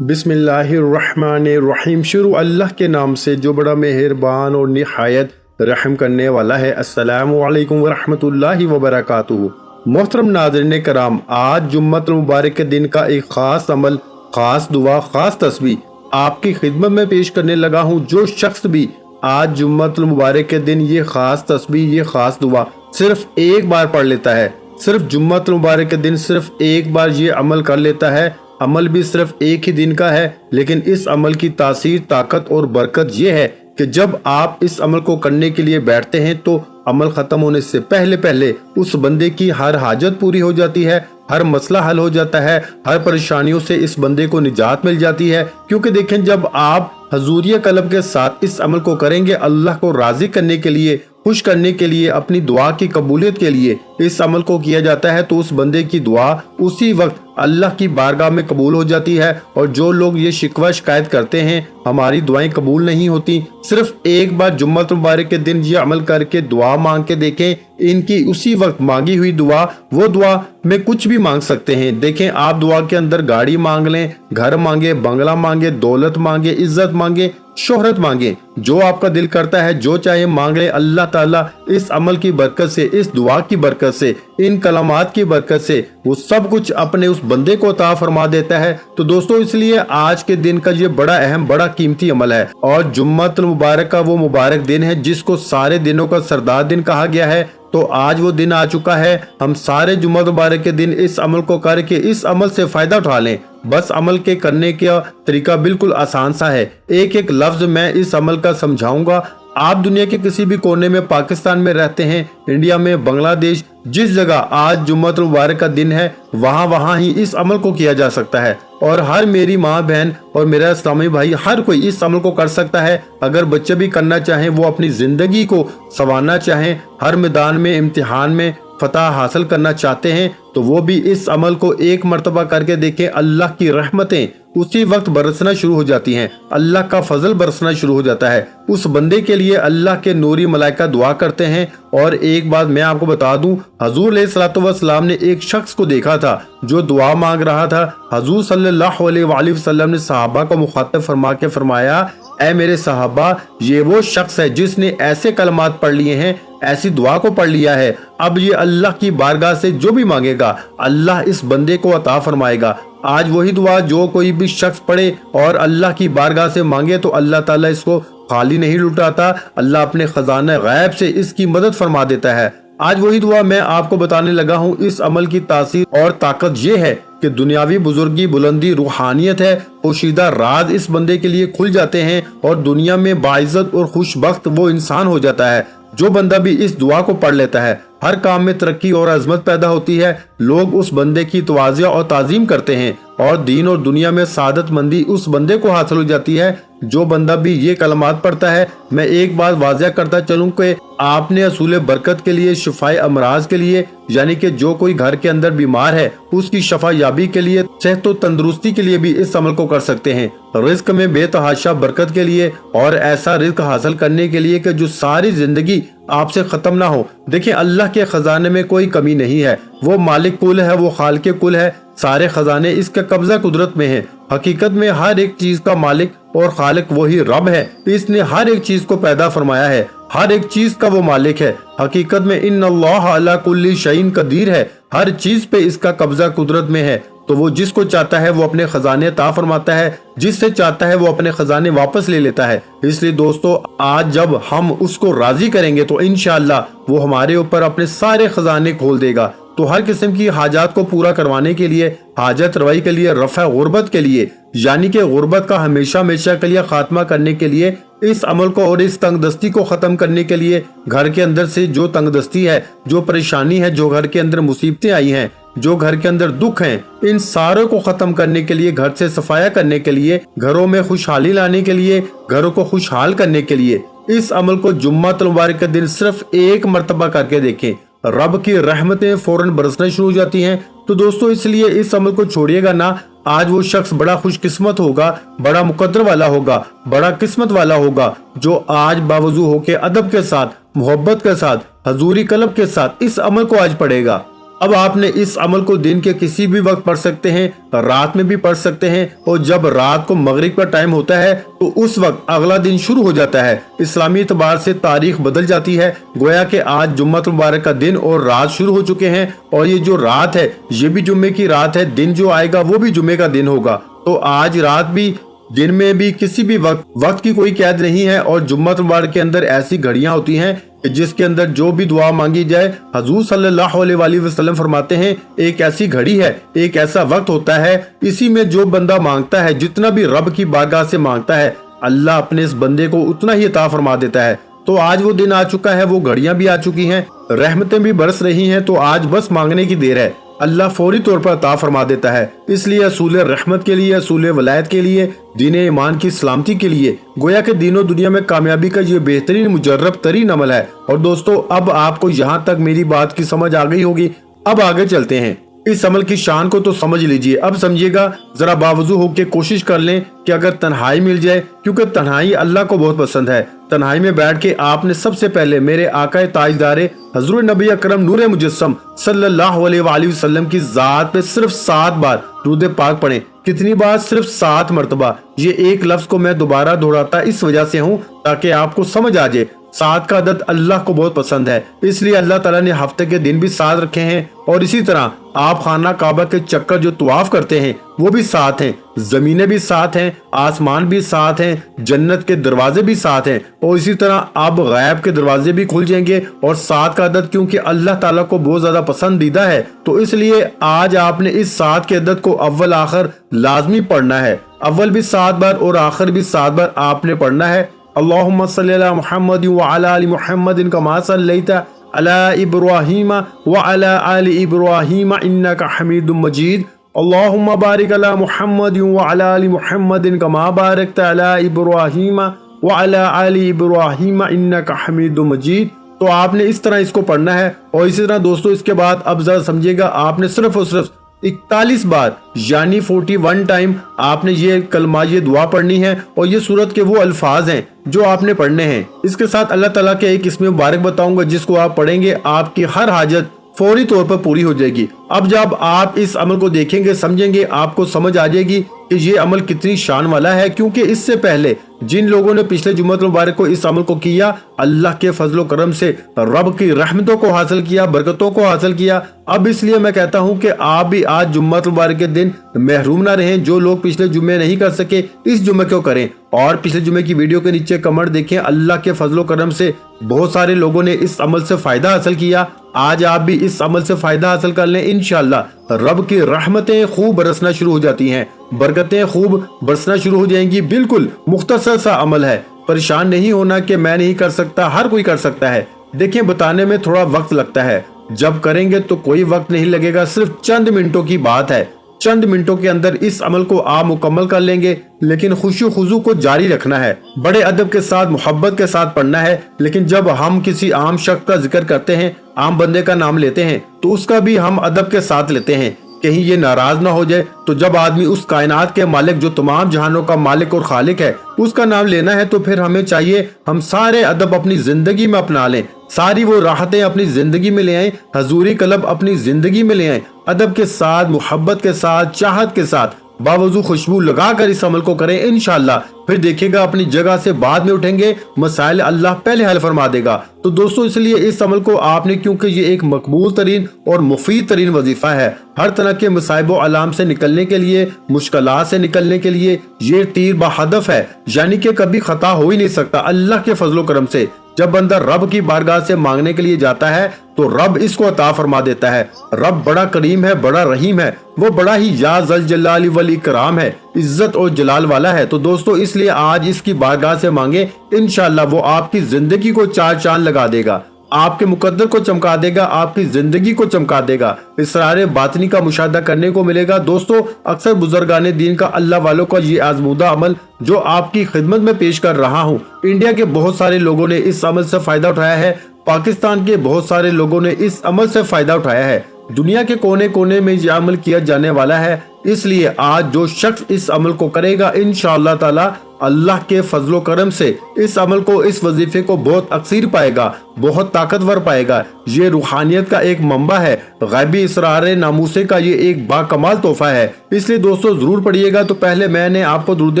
बिस्मिल्लाहिर्रहमानिर्रहीम। शुरू अल्लाह के नाम से जो बड़ा मेहरबान और निहायत रहम करने वाला है। अस्सलामु अलैकुम वरहमतुल्लाहि वबरकातुहू। मोहतरम नाज़रीन कराम, आज जुम्मतुल मुबारक के दिन का एक ख़ास अमल, ख़ास दुआ, ख़ास तस्बीह आपकी खिदमत में पेश करने लगा हूँ। जो शख्स भी आज जुम्मतुल मुबारक के दिन ये ख़ास तस्बीह, ये ख़ास दुआ सिर्फ एक बार पढ़ लेता है, सिर्फ जुम्मतुल मुबारक के दिन सिर्फ एक बार ये अमल कर लेता है, अमल भी सिर्फ एक ही दिन का है, लेकिन इस अमल की तासीर, ताकत और बरकत ये है कि जब आप इस अमल को करने के लिए बैठते हैं तो अमल खत्म होने से पहले पहले उस बंदे की हर हाजत पूरी हो जाती है, हर मसला हल हो जाता है, हर परेशानियों से इस बंदे को निजात मिल जाती है। क्योंकि देखें, जब आप हजूरिय कल्ब के साथ इस अमल को करेंगे, अल्लाह को राजी करने के लिए, खुश करने के लिए, अपनी दुआ की कबूलियत के लिए इस अमल को किया जाता है, तो उस बंदे की दुआ उसी वक्त अल्लाह की बारगाह में कबूल हो जाती है। और जो लोग ये शिकवा शिकायत करते हैं हमारी दुआएं कबूल नहीं होती, सिर्फ एक बार जुम्मतुल मुबारक के दिन ये अमल करके दुआ मांग के देखें, इनकी उसी वक्त मांगी हुई दुआ, वो दुआ में कुछ भी मांग सकते हैं। देखें, आप दुआ के अंदर गाड़ी मांग लें, घर मांगे, बंगला मांगे, दौलत मांगे, इज्जत मांगे, शोहरत मांगे, जो आपका दिल करता है जो चाहे मांग ले। अल्लाह ताला इस अमल की बरकत से, इस दुआ की बरकत से, इन कलामात की बरकत से वो सब कुछ अपने उस बंदे को अता फरमा देता है। तो दोस्तों, इसलिए आज के दिन का ये बड़ा अहम, बड़ा कीमती अमल है। और जुम्मतुल मुबारक का वो मुबारक दिन है जिसको सारे दिनों का सरदार दिन कहा गया है। तो आज वो दिन आ चुका है। हम सारे जुम्मत मुबारक के दिन इस अमल को करके इस अमल से फायदा उठा लें। बस अमल के करने का तरीका बिल्कुल आसान सा है। एक एक लफ्ज मैं इस अमल का समझाऊंगा। आप दुनिया के किसी भी कोने में, पाकिस्तान में रहते हैं, इंडिया में, बांग्लादेश, जिस जगह आज जुम्मतुल मुबारक का दिन है वहाँ ही इस अमल को किया जा सकता है। और हर मेरी माँ बहन और मेरा इस्लामी भाई, हर कोई इस अमल को कर सकता है। अगर बच्चे भी करना चाहें, वो अपनी जिंदगी को संवारना चाहें, हर मैदान में, इम्तिहान में फतह हासिल करना चाहते हैं, तो वो भी इस अमल को एक मर्तबा करके देखें। अल्लाह की रहमतें उसी वक्त बरसना शुरू हो जाती हैं, अल्लाह का फजल बरसना शुरू हो जाता है। उस बंदे के लिए अल्लाह के नूरी मलाइका दुआ करते हैं। और एक बात मैं आपको बता दूं, हजूर अलैहिस्सलातु वस्सलाम ने एक शख्स को देखा था जो दुआ मांग रहा था। हजूर सल्लल्लाहु अलैहि वसल्लम ने सहाबा को मुखातब फरमा के फरमाया, ऐ मेरे सहाबा, ये वो शख्स है जिसने ऐसे कलमात पढ़ लिए हैं, ऐसी दुआ को पढ़ लिया है, अब ये अल्लाह की बारगाह से जो भी मांगेगा अल्लाह इस बंदे को अता फरमाएगा। आज वही दुआ जो कोई भी शख्स पढ़े और अल्लाह की बारगाह से मांगे तो अल्लाह ताला इसको खाली नहीं लुटाता, अल्लाह अपने खजाना गैब से इसकी मदद फरमा देता है। आज वही दुआ मैं आपको बताने लगा हूँ। इस अमल की तासीर और ताकत ये है कि दुनियावी बुजुर्गी, बुलंदी, रूहानियत है, पोशीदा राज इस बंदे के लिए खुल जाते हैं और दुनिया में बाइज्जत और खुशबख्त वो इंसान हो जाता है। जो बंदा भी इस दुआ को पढ़ लेता है, हर काम में तरक्की और अजमत पैदा होती है। लोग उस बंदे की तवाज़ुआ और ताज़ीम करते हैं और दीन और दुनिया में सादत मंदी उस बंदे को हासिल हो जाती है। जो बंदा भी ये कलमात पढ़ता है, मैं एक बात वाज़ह करता चलूं कि आपने असूल बरकत के लिए, शिफाए अमराज के लिए, यानी कि जो कोई घर के अंदर बीमार है उसकी शफा याबी के लिए, सेहत और तंदुरुस्ती के लिए भी इस अमल को कर सकते हैं। रिज्क में बेतहाशा बरकत के लिए और ऐसा रिज्क हासिल करने के लिए कि जो सारी जिंदगी आपसे खत्म ना हो। देखिए, अल्लाह के खजाने में कोई कमी नहीं है। वो मालिक कुल है, वो खालिक कुल है। सारे खजाने इसका कब्जा कुदरत में है। हकीकत में हर एक चीज का मालिक और खालिक वही रब है। इसने हर एक चीज को पैदा फरमाया है, हर एक चीज का वो मालिक है। हकीकत में इन्नल्लाह अला कुल्ली शैइन कदीर है। हर चीज पे इसका कब्जा कुदरत में है। तो वो जिसको चाहता है वो अपने खजाने अता फरमाता है, जिससे चाहता है वो अपने खजाने वापस ले लेता है। इसलिए दोस्तों, आज जब हम उसको राजी करेंगे तो इंशाअल्लाह वो हमारे ऊपर अपने सारे खजाने खोल देगा। तो हर किस्म की हाजात को पूरा करवाने के लिए, हाजत रवाई के लिए, रफ़ा गुर्बत के लिए, यानी कि गुर्बत का हमेशा हमेशा के लिए खात्मा करने के लिए, इस अमल को और इस तंगदस्ती को खत्म करने के लिए, घर के अंदर से जो तंगदस्ती है, जो परेशानी है, जो घर के अंदर मुसीबतें आई हैं, जो घर के अंदर दुख हैं, इन सारों को खत्म करने के लिए, घर से सफाया करने के लिए, घरों में खुशहाली लाने के लिए, घरों को खुशहाल करने के लिए इस अमल को जुम्मतुल मुबारक के दिन सिर्फ एक मर्तबा करके देखें। रब की रहमतें फौरन बरसना शुरू हो जाती हैं। तो दोस्तों, इसलिए इस अमल को छोड़िएगा ना। आज वो शख्स बड़ा खुशकिस्मत होगा, बड़ा मुकद्दर वाला होगा, बड़ा किस्मत वाला होगा जो आज बावजू होके अदब के साथ, मोहब्बत के साथ, हजूरी कल्ब के साथ इस अमल को आज पढ़ेगा। अब आपने इस अमल को दिन के किसी भी वक्त पढ़ सकते हैं, रात में भी पढ़ सकते हैं, और जब रात को मगरिब का टाइम होता है तो उस वक्त अगला दिन शुरू हो जाता है। इस्लामी एतबार से तारीख बदल जाती है। गोया कि आज जुम्मतुल मुबारक का दिन और रात शुरू हो चुके हैं, और ये जो रात है ये भी जुम्मे की रात है, दिन जो आएगा वो भी जुम्मे का दिन होगा। तो आज रात भी दिन में भी किसी भी वक्त की कोई कैद नहीं है। और जुम्मतुल मुबारक के अंदर ऐसी घड़ियां होती हैं जिसके अंदर जो भी दुआ मांगी जाए, हुजूर सल्लल्लाहु अलैहि वसल्लम फरमाते हैं एक ऐसी घड़ी है, एक ऐसा वक्त होता है, इसी में जो बंदा मांगता है, जितना भी रब की बारगाह से मांगता है, अल्लाह अपने इस बंदे को उतना ही अता फरमा देता है। तो आज वो दिन आ चुका है, वो घड़ियां भी आ चुकी हैं, रहमतें भी बरस रही हैं। तो आज बस मांगने की देर है, अल्लाह फौरी तौर पर अता फरमा देता है। इसलिए असूल रहमत के लिए, असूल वलायत के लिए, दीन ईमान की सलामती के लिए, गोया के दीनों दुनिया में कामयाबी का ये बेहतरीन मुजर्रब तरीन अमल है। और दोस्तों, अब आपको यहाँ तक मेरी बात की समझ आ गई होगी। अब आगे चलते हैं। इस अमल की शान को तो समझ लीजिए। अब समझिएगा, जरा बावजू होकर कोशिश कर लें कि अगर तन्हाई मिल जाए, क्योंकि तन्हाई अल्लाह को बहुत पसंद है। तन्हाई में बैठ के आपने सबसे पहले मेरे आका ताजदारे हजरत नबी अकरम नूर मुजस्सम सल्लल्लाहु अलैहि वसल्लम की जात पे सिर्फ 7 बार दुरूद पाक पढ़ें। कितनी बार? सिर्फ 7 मरतबा। ये एक लफ्ज को मैं दोबारा दोहराता इस वजह से हूँ ताकि आपको समझ आ जाए। 7 का अदद अल्लाह को बहुत पसंद है, इसलिए अल्लाह ताला ने हफ्ते के दिन भी 7 रखे हैं। और इसी तरह आप खाना काबा के चक्कर जो तवाफ करते हैं वो भी 7 हैं, जमीनें भी 7 हैं, आसमान भी 7 हैं, जन्नत के दरवाजे भी 7 हैं, और इसी तरह अब गैब के दरवाजे भी खुल जाएंगे। और 7 का अदद क्योंकि अल्लाह ताला को बहुत ज्यादा पसंदीदा है, तो इसलिए आज आपने इस 7 के अदद को अव्वल आखिर लाजमी पढ़ना है। अव्वल भी 7 बार और आखिर भी 7 बार आपने पढ़ना है। अल्लाहुम्मा सल्ली अला मुहम्मद व अला आलि मुहम्मद कमा सल्लैता अला इब्राहीम व अला आलि इब्राहीम इन्नका हमीदुम मजीद। अल्लाहुम्मा बारिक अला मुहम्मद व अला आलि मुहम्मद कमा बारकता अला इब्राहीम व अला आलि इब्राहीम इन्नका हमीदुम मजीद। तो आपने इस तरह इसको पढ़ना है। और इसी तरह दोस्तों, इसके बाद अब जरा समझिएगा, आपने सिर्फ और सिर्फ 41 बार यानी 41 टाइम आपने ये कलमा, ये दुआ पढ़नी है। और ये सूरत के वो अल्फाज हैं जो आपने पढ़ने हैं। इसके साथ अल्लाह ताला के एक इसमें मुबारक बताऊंगा, जिसको आप पढ़ेंगे आपकी हर हाजत फौरी तौर पर पूरी हो जाएगी। अब जब आप इस अमल को देखेंगे, समझेंगे, आपको समझ आ जाएगी कि ये अमल कितनी शान वाला है। क्योंकि इससे पहले जिन लोगों ने पिछले जुम्मतुल मुबारक को इस अमल को किया, अल्लाह के फजलो करम से रब की रहमतों को हासिल किया, बरकतों को हासिल किया। अब इसलिए मैं कहता हूँ कि आप भी आज जुम्मतुल मुबारक के दिन महरूम ना रहें। जो लोग पिछले जुम्मे नहीं कर सके, इस जुम्मे को करें। और पिछले जुम्मे की वीडियो के नीचे कमेंट देखें, अल्लाह के फजलो करम से बहुत सारे लोगों ने इस अमल से फायदा हासिल किया। आज आप भी इस अमल से फायदा हासिल कर लें। इंशाअल्लाह रब की रहमतें खूब बरसना शुरू हो जाती हैं, बरकतें खूब बरसना शुरू हो जाएंगी। बिल्कुल मुख्तसर सा अमल है, परेशान नहीं होना कि मैं नहीं कर सकता, हर कोई कर सकता है। देखिए, बताने में थोड़ा वक्त लगता है, जब करेंगे तो कोई वक्त नहीं लगेगा, सिर्फ चंद मिनटों की बात है। चंद मिनटों के अंदर इस अमल को आप मुकम्मल कर लेंगे। लेकिन खुशी खुजू को जारी रखना है, बड़े अदब के साथ, मोहब्बत के साथ पढ़ना है। लेकिन जब हम किसी आम शख्स का जिक्र करते हैं, आम बंदे का नाम लेते हैं, तो उसका भी हम अदब के साथ लेते हैं, कहीं ये नाराज ना हो जाए। तो जब आदमी उस कायनात के मालिक, जो तमाम जहानों का मालिक और खालिक है, उसका नाम लेना है, तो फिर हमें चाहिए हम सारे अदब अपनी जिंदगी में अपना लें, सारी वो राहतें अपनी जिंदगी में ले आए, हजूरी कलब अपनी जिंदगी में ले आए, अदब के साथ, मोहब्बत के साथ, चाहत के साथ, बावजू खुशबू लगा कर इस अमल को करें। इंशाअल्लाह फिर देखिएगा अपनी जगह से बाद में उठेंगे, मसाइल अल्लाह पहले हल फरमा देगा। तो दोस्तों, इसलिए इस अमल को आपने, क्योंकि ये एक मकबूल तरीन और मुफीद तरीन वजीफा है, हर तरह के मसाइब अलाम से निकलने के लिए, मुश्किलात से निकलने के लिए ये तीर बहदफ है, यानी कि कभी खता हो ही नहीं सकता। अल्लाह के फजलो करम से जब बंदा रब की बारगाह से मांगने के लिए जाता है तो रब इसको अता फरमा देता है। रब बड़ा करीम है, बड़ा रहीम है, वो बड़ा ही या जल जलाली वल इकराम है, इज्जत और जलाल वाला है। तो दोस्तों, इसलिए आज इसकी बारगाह से मांगे, इंशाअल्लाह वो आपकी जिंदगी को 4 चांद लगा देगा, आपके मुकद्दर को चमका देगा, आपकी जिंदगी को चमका देगा, इसरार बातनी का मुशाहदा करने को मिलेगा। दोस्तों, अक्सर बुजुर्गाने दीन का, अल्लाह वालों का ये आजमूदा अमल जो आपकी खिदमत में पेश कर रहा हूँ, इंडिया के बहुत सारे लोगों ने इस अमल से फायदा उठाया है, पाकिस्तान के बहुत सारे लोगों ने इस अमल से फायदा उठाया है, दुनिया के कोने कोने में ये अमल किया जाने वाला है। اس لیے آج جو شخص اس عمل کو کرے گا انشاءاللہ تعالی اللہ کے فضل و کرم سے اس عمل کو، اس وظیفے کو بہت اکثر پائے گا، بہت طاقتور پائے گا۔ یہ روحانیت کا ایک منبع ہے، غیبی اسرار ناموسے کا یہ ایک با کمال تحفہ ہے۔ اس لیے دوستو ضرور پڑھیے گا۔ تو پہلے میں نے آپ کو درود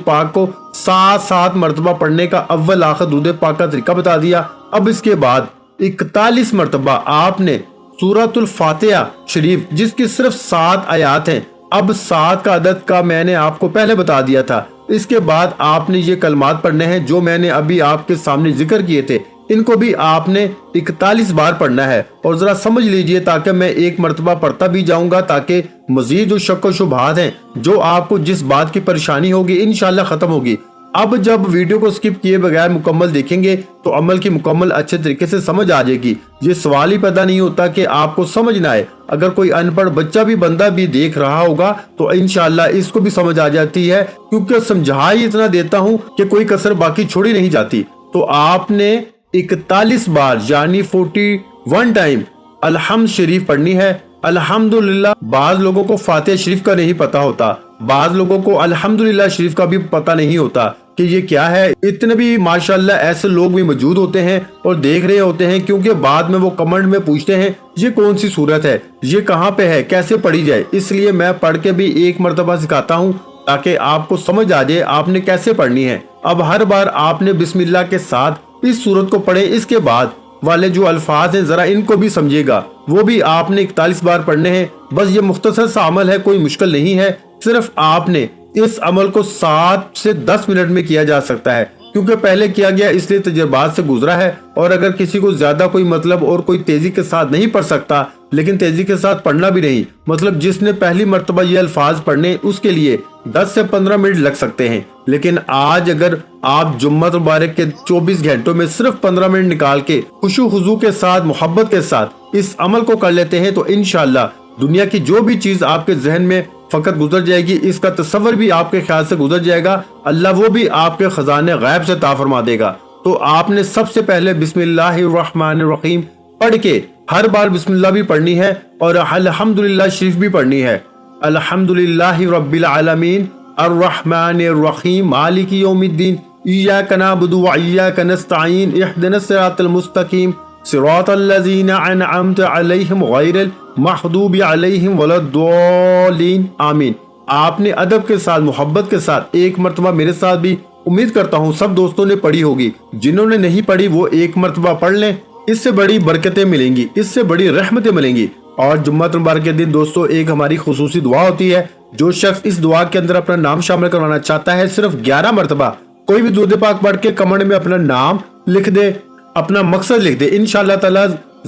پاک کو 7 مرتبہ پڑھنے کا اول آخر درود پاک کا طریقہ بتا دیا۔ اب اس کے بعد 41 مرتبہ آپ نے سورۃ الفاتحہ شریف، جس کی صرف 7 آیات ہیں، اب 7 کا عدد کا میں نے آپ کو پہلے بتا دیا تھا۔ اس کے بعد آپ نے یہ کلمات پڑھنے ہیں جو میں نے ابھی آپ کے سامنے ذکر کیے تھے، ان کو بھی آپ نے 41 بار پڑھنا ہے۔ اور ذرا سمجھ لیجئے، تاکہ میں ایک مرتبہ پڑھتا بھی جاؤں گا، تاکہ مزید جو شک و شبہات ہیں، جو آپ کو جس بات کی پریشانی ہوگی انشاءاللہ ختم ہوگی۔ اب جب ویڈیو کو سکپ کیے بغیر مکمل دیکھیں گے تو عمل کی مکمل اچھے طریقے سے سمجھ آ جائے گی۔ یہ سوال ہی پیدا نہیں ہوتا کہ آپ کو سمجھ نہ آئے۔ اگر کوئی ان پڑھ بچہ بھی بندہ بھی دیکھ رہا ہوگا تو انشاءاللہ اس کو بھی سمجھ آ جاتی ہے، کیونکہ سمجھا ہی اتنا دیتا ہوں کہ کوئی کسر باقی چھوڑی نہیں جاتی۔ تو آپ نے 41 بار یعنی 41 ٹائم الحمد شریف پڑھنی ہے۔ الحمدللہ بعض لوگوں کو فاتحہ شریف کا نہیں پتا ہوتا، بعض لوگوں کو الحمدللہ شریف کا بھی پتا نہیں ہوتا کہ یہ کیا ہے۔ اتنے بھی ماشاءاللہ ایسے لوگ بھی موجود ہوتے ہیں اور دیکھ رہے ہوتے ہیں، کیونکہ بعد میں وہ کمنٹ میں پوچھتے ہیں یہ کون سی صورت ہے، یہ کہاں پہ ہے، کیسے پڑھی جائے۔ اس لیے میں پڑھ کے بھی ایک مرتبہ سکھاتا ہوں تاکہ آپ کو سمجھ آ جائے آپ نے کیسے پڑھنی ہے۔ اب ہر بار آپ نے بسم اللہ کے ساتھ اس صورت کو پڑھیں۔ اس کے بعد والے جو الفاظ ہیں ذرا ان کو بھی سمجھے گا، وہ بھی آپ نے 41 بار پڑھنے ہیں۔ بس یہ مختصر سا عمل ہے، کوئی مشکل نہیں ہے۔ صرف آپ نے اس عمل کو 7 سے 10 منٹ میں کیا جا سکتا ہے، کیونکہ پہلے کیا گیا اس لیے تجربات سے گزرا ہے۔ اور اگر کسی کو زیادہ کوئی مطلب اور کوئی تیزی کے ساتھ نہیں پڑھ سکتا، لیکن تیزی کے ساتھ پڑھنا بھی نہیں، مطلب جس نے پہلی مرتبہ یہ الفاظ پڑھنے، اس کے لیے 10 سے 15 منٹ لگ سکتے ہیں۔ لیکن آج اگر آپ جمعہ مبارک کے 24 گھنٹوں میں صرف 15 منٹ نکال کے خشوع خضوع کے ساتھ، محبت کے ساتھ اس عمل کو کر لیتے ہیں تو انشاءاللہ دنیا کی جو بھی چیز آپ کے ذہن میں فقط گزر جائے گی، اس کا تصور بھی آپ کے خیال سے گزر جائے گا، اللہ وہ بھی آپ کے خزانے غیب سے عطا فرما دے گا۔ تو آپ نے سب سے پہلے بسم اللہ الرحمن الرحیم پڑھ کے ہر بار بسم اللہ بھی پڑھنی ہے اور الحمدللہ شریف بھی پڑھنی ہے۔ الحمدللہ رب العالمین الرحمن الرحیم مالک یوم الدین ایاک نعبد و ایاک نستعین اہدنا الصراط المستقیم صراط الذین انعمت علیہم غیر المغضوب علیہم ولا الضالین آمین۔ آپ نے ادب کے ساتھ، محبت کے ساتھ ایک مرتبہ میرے ساتھ بھی، امید کرتا ہوں سب دوستوں نے پڑھی ہوگی، جنہوں نے نہیں پڑھی وہ ایک مرتبہ پڑھ لیں، اس سے بڑی برکتیں ملیں گی، اس سے بڑی رحمتیں ملیں گی۔ اور جمعہ مبارک کے دن دوستو ایک ہماری خصوصی دعا ہوتی ہے، جو شخص اس دعا کے اندر اپنا نام شامل کروانا چاہتا ہے صرف 11 مرتبہ کوئی بھی درود پاک پڑھ کے کمنٹ میں اپنا نام لکھ دے، اپنا مقصد لکھ دے، انشاءاللہ تعالی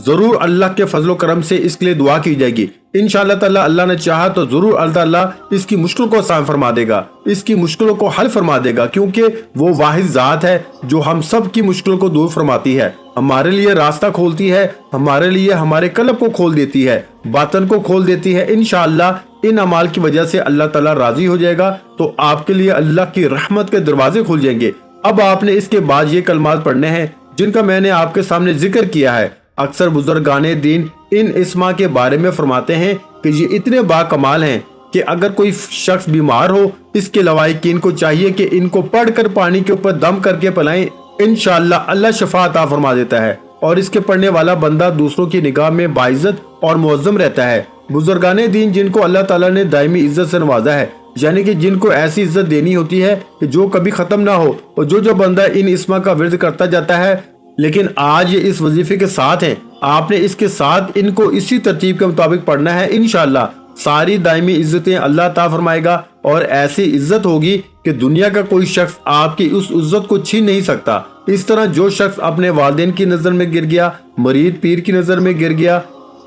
ضرور اللہ کے فضل و کرم سے اس کے لیے دعا کی جائے گی۔ انشاءاللہ تعالی اللہ نے چاہا تو ضرور اللہ تعالیٰ اس کی مشکل کو آسان فرما دے گا، اس کی مشکلوں کو حل فرما دے گا، کیونکہ وہ واحد ذات ہے جو ہم سب کی مشکل کو دور فرماتی ہے، ہمارے لیے راستہ کھولتی ہے، ہمارے لیے ہمارے قلب کو کھول دیتی ہے، باطن کو کھول دیتی ہے۔ انشاءاللہ ان اعمال کی وجہ سے اللہ تعالیٰ راضی ہو جائے گا تو آپ کے لیے اللہ کی رحمت کے دروازے کھل جائیں گے۔ اب آپ نے اس کے بعد یہ کلمات پڑھنے ہیں جن کا میں نے آپ کے سامنے ذکر کیا ہے۔ اکثر بزرگان دین ان اسما کے بارے میں فرماتے ہیں کہ یہ اتنے با کمال ہیں کہ اگر کوئی شخص بیمار ہو، اس کے لوائقین کو چاہیے کہ ان کو پڑھ کر پانی کے اوپر دم کر کے پلائیں، انشاءاللہ اللہ شفا عطا فرما دیتا ہے، اور اس کے پڑھنے والا بندہ دوسروں کی نگاہ میں باعزت اور معظم رہتا ہے۔ بزرگان دین جن کو اللہ تعالیٰ نے دائمی عزت سے نوازا ہے، یعنی کہ جن کو ایسی عزت دینی ہوتی ہے کہ جو کبھی ختم نہ ہو، اور جو بندہ ان اسما کا ورد کرتا جاتا ہے، لیکن آج یہ اس وظیفے کے ساتھ ہیں، آپ نے اس کے ساتھ ان کو اسی ترتیب کے مطابق پڑھنا ہے، انشاءاللہ ساری دائمی عزتیں اللہ عطا فرمائے گا، اور ایسی عزت ہوگی کہ دنیا کا کوئی شخص آپ کی اس عزت کو چھین نہیں سکتا۔ اس طرح جو شخص اپنے والدین کی نظر میں گر گیا، مرید پیر کی نظر میں گر گیا،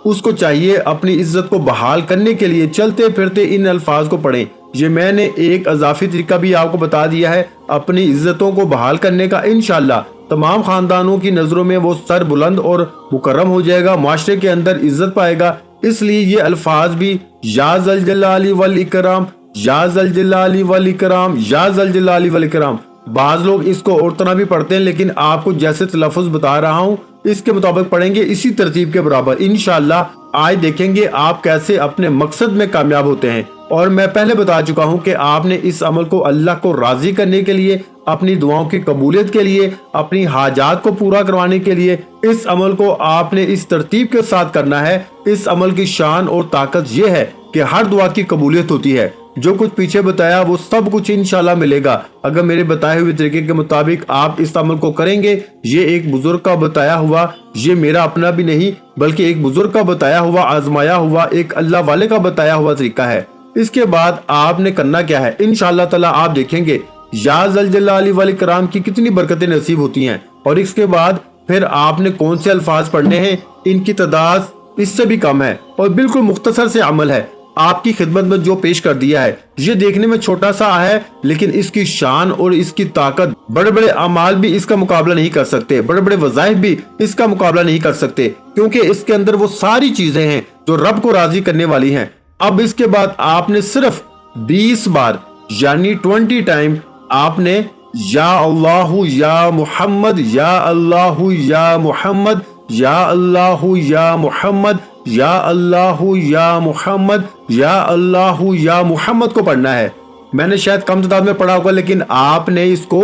اس کو چاہیے اپنی عزت کو بحال کرنے کے لیے چلتے پھرتے ان الفاظ کو پڑھیں۔ یہ میں نے ایک اضافی طریقہ بھی آپ کو بتا دیا ہے اپنی عزتوں کو بحال کرنے کا، انشاءاللہ تمام خاندانوں کی نظروں میں وہ سر بلند اور مکرم ہو جائے گا، معاشرے کے اندر عزت پائے گا۔ اس لیے یہ الفاظ بھی یا ذل جلال والاکرام، یا ذل جلال والاکرام، یا ذل جلال والاکرام، بعض لوگ اس کو اور طرح بھی پڑھتے ہیں، لیکن آپ کو جیسے تلفظ بتا رہا ہوں اس کے مطابق پڑھیں گے، اسی ترتیب کے برابر۔ انشاءاللہ آج دیکھیں گے آپ کیسے اپنے مقصد میں کامیاب ہوتے ہیں۔ اور میں پہلے بتا چکا ہوں کہ آپ نے اس عمل کو اللہ کو راضی کرنے کے لیے، اپنی دعاؤں کی قبولیت کے لیے، اپنی حاجات کو پورا کروانے کے لیے اس عمل کو آپ نے اس ترتیب کے ساتھ کرنا ہے۔ اس عمل کی شان اور طاقت یہ ہے کہ ہر دعا کی قبولیت ہوتی ہے۔ جو کچھ پیچھے بتایا وہ سب کچھ انشاءاللہ ملے گا اگر میرے بتائے ہوئے طریقے کے مطابق آپ اس عمل کو کریں گے۔ یہ ایک بزرگ کا بتایا ہوا، یہ میرا اپنا بھی نہیں بلکہ ایک بزرگ کا بتایا ہوا، آزمایا ہوا، ایک اللہ والے کا بتایا ہوا طریقہ ہے۔ اس کے بعد آپ نے کرنا کیا ہے، انشاءاللہ تعالی آپ دیکھیں گے یا ذل جلال والاکرام کی کتنی برکتیں نصیب ہوتی ہیں۔ اور اس کے بعد پھر آپ نے کون سے الفاظ پڑھنے ہیں، ان کی تعداد اس سے بھی کم ہے اور بالکل مختصر سے عمل ہے۔ آپ کی خدمت میں جو پیش کر دیا ہے یہ دیکھنے میں چھوٹا سا ہے، لیکن اس کی شان اور اس کی طاقت، بڑے بڑے اعمال بھی اس کا مقابلہ نہیں کر سکتے، بڑے بڑے وظائف بھی اس کا مقابلہ نہیں کر سکتے، کیونکہ اس کے اندر وہ ساری چیزیں ہیں جو رب کو راضی کرنے والی ہیں۔ اب اس کے بعد آپ نے صرف 20 بار یعنی 20 ٹائم آپ نے یا اللہ یا محمد، یا اللہ یا محمد، یا اللہ یا محمد، یا اللہ یا محمد، یا اللہ یا محمد کو پڑھنا ہے۔ میں نے شاید کم تعداد میں پڑھا ہوگا لیکن آپ نے اس کو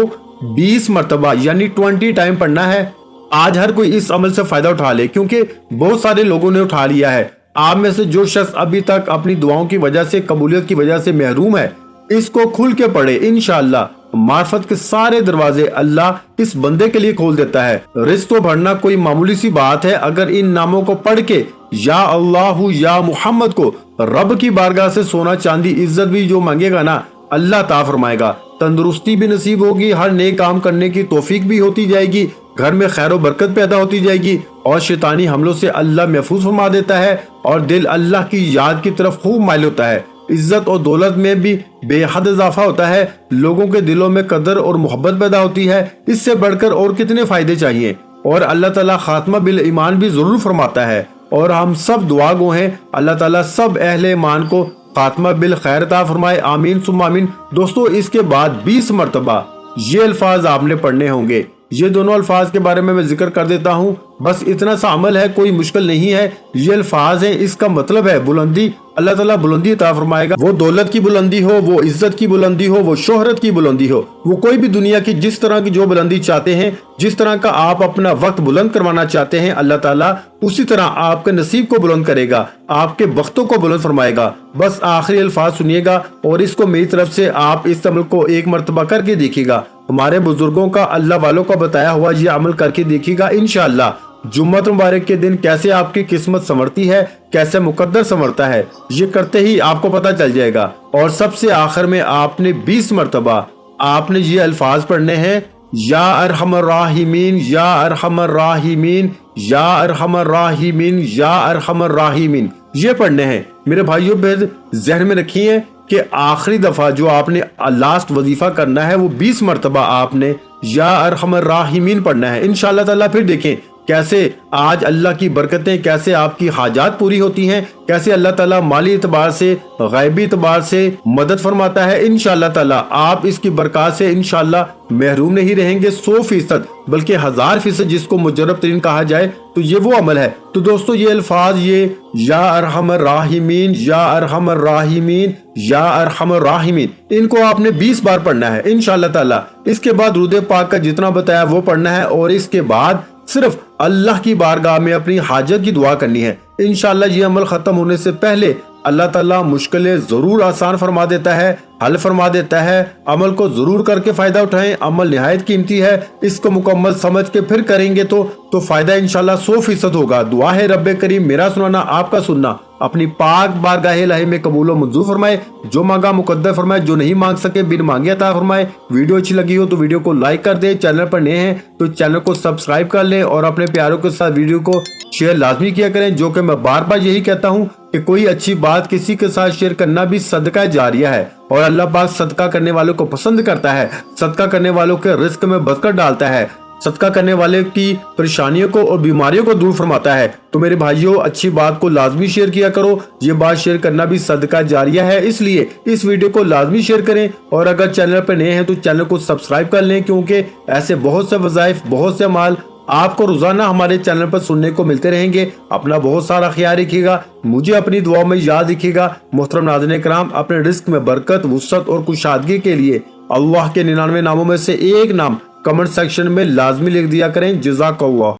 20 مرتبہ یعنی 20 ٹائم پڑھنا ہے۔ آج ہر کوئی اس عمل سے فائدہ اٹھا لے کیونکہ بہت سارے لوگوں نے اٹھا لیا ہے۔ آپ میں سے جو شخص ابھی تک اپنی دعاؤں کی وجہ سے، قبولیت کی وجہ سے محروم ہے، اس کو کھل کے پڑھے، انشاءاللہ معرفت کے سارے دروازے اللہ اس بندے کے لیے کھول دیتا ہے۔ رزق تو بڑھنا کوئی معمولی سی بات ہے، اگر ان ناموں کو پڑھ کے یا اللہ یا محمد کو رب کی بارگاہ سے سونا چاندی عزت بھی جو مانگے گا نا، اللہ عطا فرمائے گا۔ تندرستی بھی نصیب ہوگی، ہر نیک کام کرنے کی توفیق بھی ہوتی جائے گی، گھر میں خیر و برکت پیدا ہوتی جائے گی اور شیطانی حملوں سے اللہ محفوظ فرما دیتا ہے اور دل اللہ کی یاد کی طرف خوب مائل ہوتا ہے۔ عزت اور دولت میں بھی بے حد اضافہ ہوتا ہے، لوگوں کے دلوں میں قدر اور محبت پیدا ہوتی ہے۔ اس سے بڑھ کر اور کتنے فائدے چاہیے، اور اللہ تعالیٰ خاتمہ بالایمان بھی ضرور فرماتا ہے، اور ہم سب دعا گو ہیں اللہ تعالیٰ سب اہل ایمان کو خاتمہ بالخیر عطا فرمائے، آمین ثم آمین۔ دوستو اس کے بعد 20 مرتبہ یہ الفاظ آپ نے پڑھنے ہوں گے۔ یہ دونوں الفاظ کے بارے میں ذکر کر دیتا ہوں، بس اتنا سا عمل ہے، کوئی مشکل نہیں ہے۔ یہ الفاظ ہیں، اس کا مطلب ہے بلندی، اللہ تعالیٰ بلندی عطا فرمائے گا، وہ دولت کی بلندی ہو، وہ عزت کی بلندی ہو، وہ شہرت کی بلندی ہو، وہ کوئی بھی دنیا کی جس طرح کی جو بلندی چاہتے ہیں، جس طرح کا آپ اپنا وقت بلند کروانا چاہتے ہیں، اللہ تعالیٰ اسی طرح آپ کے نصیب کو بلند کرے گا، آپ کے وقتوں کو بلند فرمائے گا۔ بس آخری الفاظ سنیے گا اور اس کو میری طرف سے آپ اس عمل کو ایک مرتبہ کر کے دیکھیے گا، ہمارے بزرگوں کا، اللہ والوں کا بتایا ہوا یہ عمل کر کے دیکھیے گا انشاءاللہ۔ جمعۃ مبارک کے دن کیسے آپ کی قسمت سنورتی ہے، کیسے مقدر سنورتا ہے، یہ کرتے ہی آپ کو پتہ چل جائے گا۔ اور سب سے آخر میں آپ نے 20 مرتبہ آپ نے یہ الفاظ پڑھنے ہیں، یا ارحم الراحمین، یا ارحم الراحمین، یا ارحم الراحمین، یا ارحم الراحمین، یہ پڑھنے ہیں۔ میرے بھائیوں پھر ذہن میں رکھیے کہ آخری دفعہ جو آپ نے لاسٹ وظیفہ کرنا ہے وہ 20 مرتبہ آپ نے یا ارحم الراحمین پڑھنا ہے انشاءاللہ تعالیٰ۔ پھر دیکھیں کیسے آج اللہ کی برکتیں، کیسے آپ کی حاجات پوری ہوتی ہیں، کیسے اللہ تعالیٰ مالی اعتبار سے، غیبی اعتبار سے مدد فرماتا ہے انشاءاللہ تعالیٰ۔ آپ اس کی برکات سے انشاءاللہ محروم نہیں رہیں گے 100%، بلکہ 1000% جس کو مجرب ترین کہا جائے تو یہ وہ عمل ہے۔ تو دوستو یہ الفاظ، یہ یا ارحم الراحمین، یا ارحم الراحمین، یا ارحم الراحمین، ان کو آپ نے 20 بار پڑھنا ہے انشاءاللہ تعالیٰ۔ اس کے بعد درود پاک کا جتنا بتایا وہ پڑھنا ہے، اور اس کے بعد صرف اللہ کی بارگاہ میں اپنی حاجت کی دعا کرنی ہے انشاءاللہ۔ یہ عمل ختم ہونے سے پہلے اللہ تعالیٰ مشکلیں ضرور آسان فرما دیتا ہے، حل فرما دیتا ہے۔ عمل کو ضرور کر کے فائدہ اٹھائیں، عمل نہایت قیمتی ہے، اس کو مکمل سمجھ کے پھر کریں گے تو فائدہ انشاءاللہ 100% ہوگا۔ دعا ہے رب کریم میرا سنانا آپ کا سننا اپنی پاک بارگاہ الہی میں قبول و منظور فرمائے، جو مانگا مقدر فرمائے، جو نہیں مانگ سکے بن مانگے عطا فرمائے۔ ویڈیو اچھی لگی ہو تو ویڈیو کو لائک کر دیں، چینل پر نئے ہیں تو چینل کو سبسکرائب کر لیں، اور اپنے پیاروں کے ساتھ ویڈیو کو شیئر لازمی کیا کریں، جو کہ میں بار بار یہی کہتا ہوں کہ کوئی اچھی بات کسی کے ساتھ شیئر کرنا بھی صدقہ جاریہ ہے، اور اللہ پاک صدقہ کرنے والوں کو پسند کرتا ہے، صدقہ کرنے والوں کے رزق میں برکت ڈالتا ہے، صدقہ کرنے والے کی پریشانیوں کو اور بیماریوں کو دور فرماتا ہے۔ تو میرے بھائیوں اچھی بات کو لازمی شیئر کیا کرو، یہ بات شیئر کرنا بھی صدقہ جاریہ ہے، اس لیے اس ویڈیو کو لازمی شیئر کریں، اور اگر چینل پر نئے ہیں تو چینل کو سبسکرائب کر لیں، کیونکہ ایسے بہت سے وظائف، بہت سے اعمال آپ کو روزانہ ہمارے چینل پر سننے کو ملتے رہیں گے۔ اپنا بہت سارا خیال رکھیے گا، مجھے اپنی دعاؤں میں یاد رکھیے گا۔ محترم ناظرین کرام، اپنے رزق میں برکت، وسعت اور کشادگی کے لیے اللہ کے 99 ناموں میں سے ایک نام کمنٹ سیکشن میں لازمی لکھ دیا کریں۔ جزاک اللہ۔